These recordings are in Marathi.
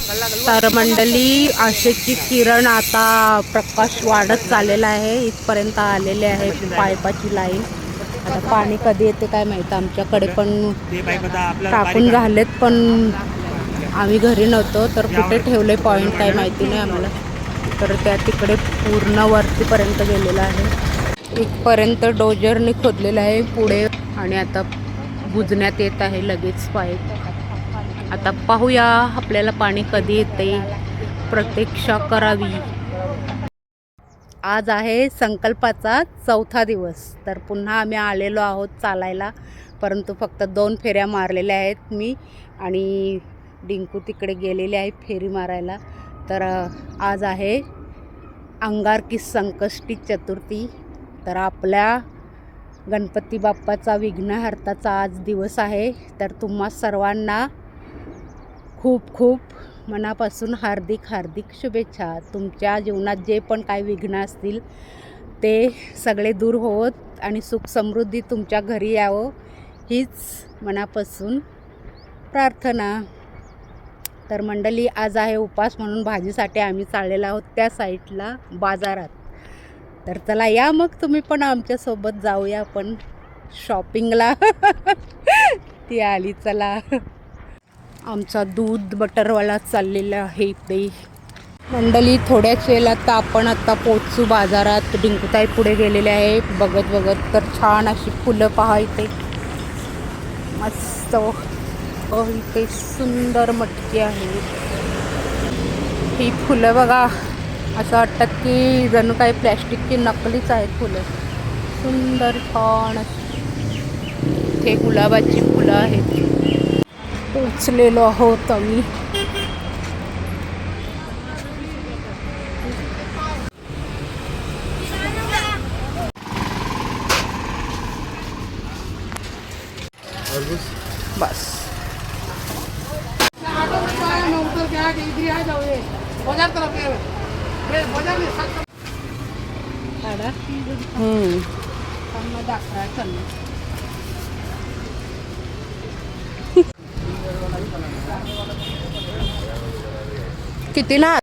तर मंडळी आशेची किरण आता प्रकाश वाढत चाललेला आहे, इथपर्यंत आलेले आहे पाईपाची लाईन. आता पाणी कधी येते काय माहिती. आमच्याकडे पण टाकून झालेत, पण आम्ही घरी नव्हतो, तर कुठे ठेवले पॉईंट काय माहिती नाही आम्हाला. तर त्या तिकडे पूर्ण वरतीपर्यंत गेलेला आहे, इथपर्यंत डोजरने खोदलेलं आहे पुढे, आणि आता बुजण्यात येत आहे लगेच पाईप. आता पाहूया आपल्याला पाणी कधी येते, प्रतीक्षा करावी. आज आहे संकल्पाचा 4था दिवस. तर पुन्हा आम्ही आलेलो आहोत चालायला, परंतु फक्त 2 फेऱ्या मारलेल्या आहेत मी, आणि डिंकू तिकडे गेलेले आहे फेरी मारायला. तर आज आहे अंगारकी संकष्टी चतुर्थी. तर आपल्या गणपती बाप्पाचा विघ्नहर्ताचा आज दिवस आहे. तर तुम्हा सर्वांना खूप खूप मनापासून हार्दिक हार्दिक शुभेच्छा. तुमच्या जीवनात जे पण काही विघ्न असतील ते सगळे दूर होत आणि सुख समृद्धी तुमच्या घरी यावं, हीच मनापासून प्रार्थना. तर मंडळी आज आहे उपास, म्हणून भाजीसाठी आम्ही चाललेलो आहोत त्या साईडला बाजारात. तर चला या मग तुम्ही पण आमच्यासोबत जाऊया आपण शॉपिंगला. ती आली चला. आमचा दूध बटरवाला चाललेला आहे इथे. मंडळी थोड्याच वेळात आपण आता पोचू बाजारात. डिंकुताई पुढे गेलेले आहे बघत बघत. तर छान अशी फुलं पहा इथे, मस्त. इथे सुंदर मटकी आहे. ही फुलं बघा, असं वाटतं की जणू काही प्लॅस्टिकची नकलीच आहेत फुलं. सुंदर छान हे गुलाबाची फुलं आहेत. पोचलेलो आहोत आम्ही. बस कितीला?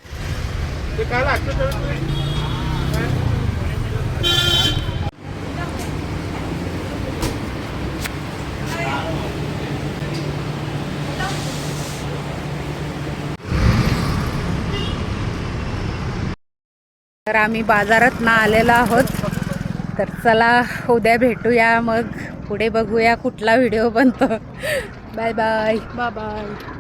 तर आम्ही बाजारात ना आलेलो आहोत. तर चला उद्या भेटूया, मग पुढे बघूया कुठला व्हिडिओ बनतो. Bye bye. Bye bye.